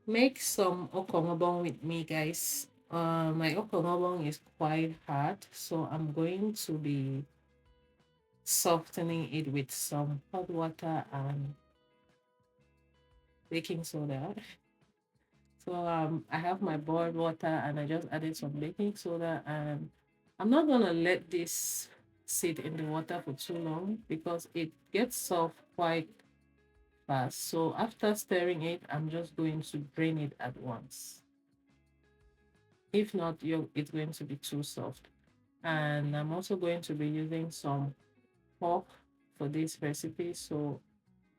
Make some okongobong with me, guys. My okongobong is quite hard, so I'm going to be softening it with some hot water and baking soda. So I have my boiled water and I just added some baking soda, and I'm not gonna let this sit in the water for too long because it gets soft quite fast. So after stirring it, I'm just going to drain it at once. If not, it's going to be too soft. And I'm also going to be using some pork for this recipe. So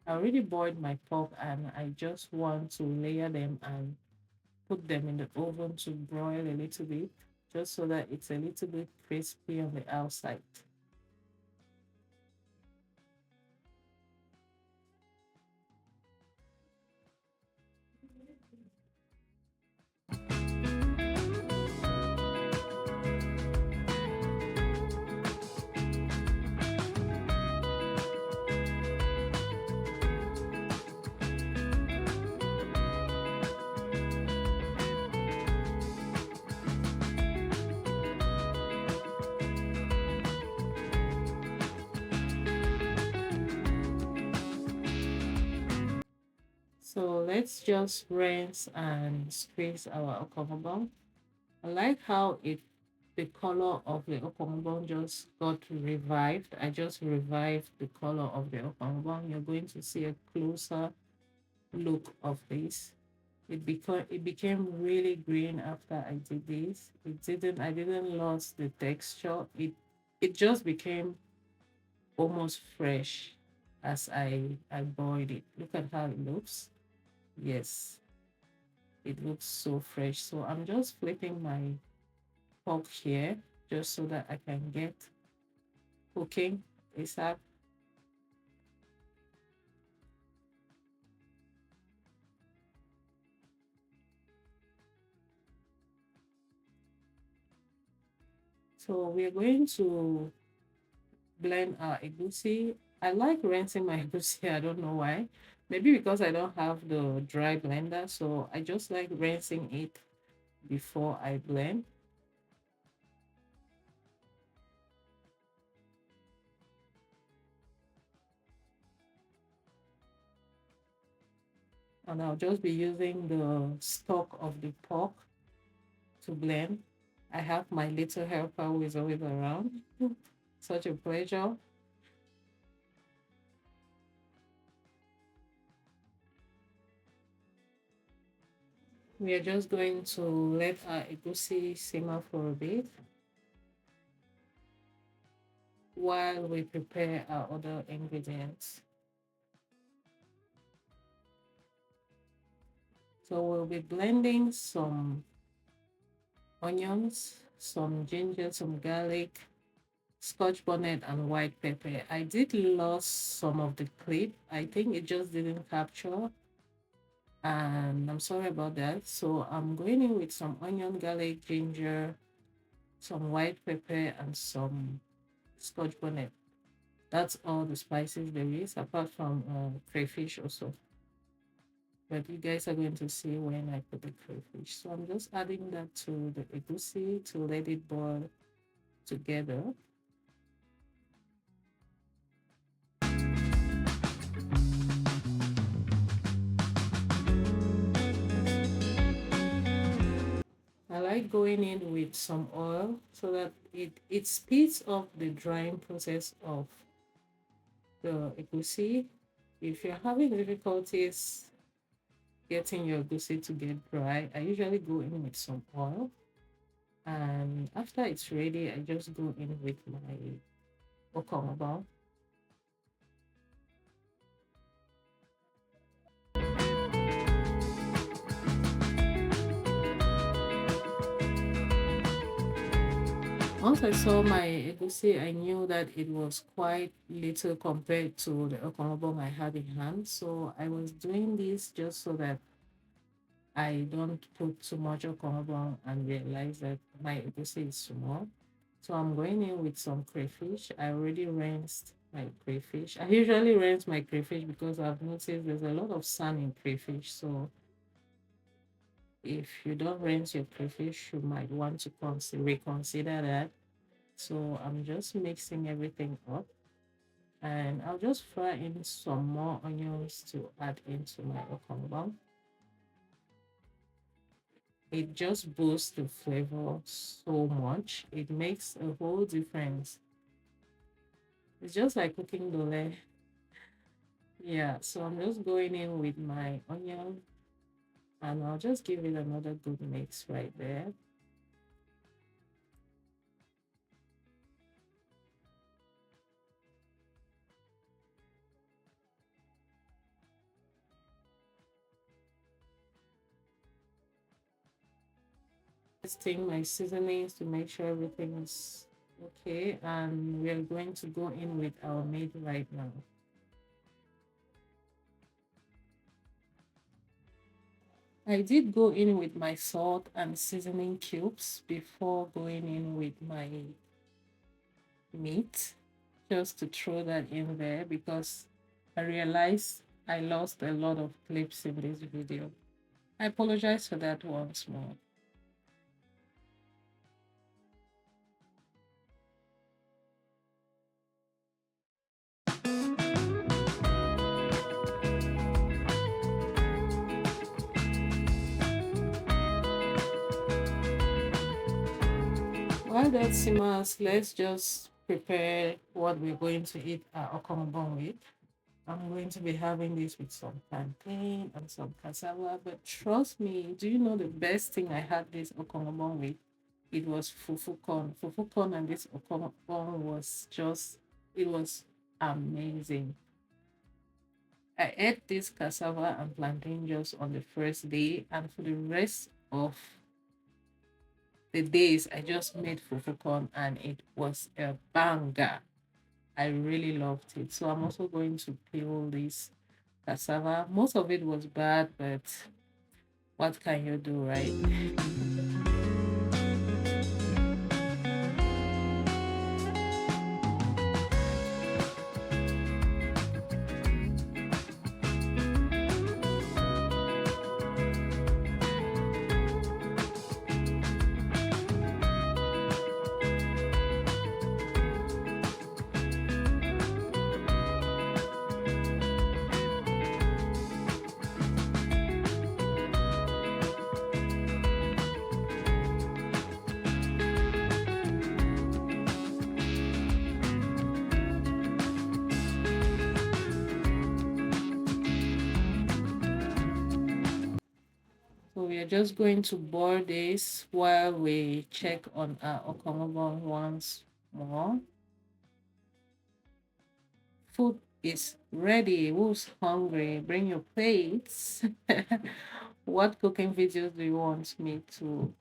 I already boiled my pork and I just want to layer them and put them in the oven to broil a little bit, just so that it's a little bit crispy on the outside. So let's just rinse and squeeze our okomobon. I like how the color of the okongobong just got revived. I just revived the color of the okongobong. You're going to see a closer look of this. It became really green after I did this. I didn't lose the texture. It just became almost fresh as I boiled it. Look at how it looks. Yes, it looks so fresh. So I'm just flipping my pork here just so that I can get cooking ASAP. So we're going to blend our egusi. I like rinsing my egusi. I don't know why. Maybe because I don't have the dry blender. So I just like rinsing it before I blend. And I'll just be using the stock of the pork to blend. I have my little helper who is always around. Such a pleasure. We are just going to let our egusi simmer for a bit while we prepare our other ingredients. So we'll be blending some onions, some ginger, some garlic, scotch bonnet, and white pepper. I did lose some of the clip. I think it just didn't capture, and I'm sorry about that. So I'm going in with some onion, garlic, ginger, some white pepper, and some scotch bonnet. That's all the spices there is, apart from crayfish also. But you guys are going to see when I put the crayfish. So I'm just adding that to the egusi to let it boil together. I like going in with some oil so that it speeds up the drying process of the egusi. If you're having difficulties getting your egusi to get dry, I usually go in with some oil. And after it's ready, I just go in with my okongobong. Once I saw my egusi, I knew that it was quite little compared to the okongobong I had in hand. So I was doing this just so that I don't put too much okongobong and realize that my egusi is small. So I'm going in with some crayfish. I already rinsed my crayfish. I usually rinse my crayfish because I've noticed there's a lot of sand in crayfish. So If you don't rinse your crayfish, you might want to reconsider that. So I'm just mixing everything up, and I'll just fry in some more onions to add into my okongobong. It just boosts the flavor so much. It makes a whole difference. It's just like cooking dole. Yeah, so I'm just going in with my onion, and I'll just give it another good mix right there. Testing my seasonings to make sure everything is okay, and we are going to go in with our meat right now. I did go in with my salt and seasoning cubes before going in with my meat, just to throw that in there because I realized I lost a lot of clips in this video. I apologize for that once more. While that simmers, let's just prepare what we're going to eat our okongobong with. I'm going to be having this with some plantain and some cassava, but trust me, do you know the best thing I had this okongobong with? It was fufu corn. Fufu corn and this okongobong was just, it was amazing. I ate this cassava and plantain just on the first day, and for the rest of the days, I just made fufu corn and it was a banger. I really loved it. So I'm also going to peel this cassava. Most of it was bad, but what can you do, right? So we are just going to boil this while we check on our okongobong once more. Food is ready. Who's hungry? Bring your plates. What cooking videos do you want me to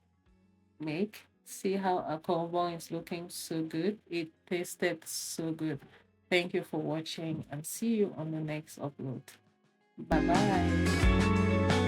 make? See how our okongobong is looking so good. It tasted so good. Thank you for watching and see you on the next upload. Bye bye.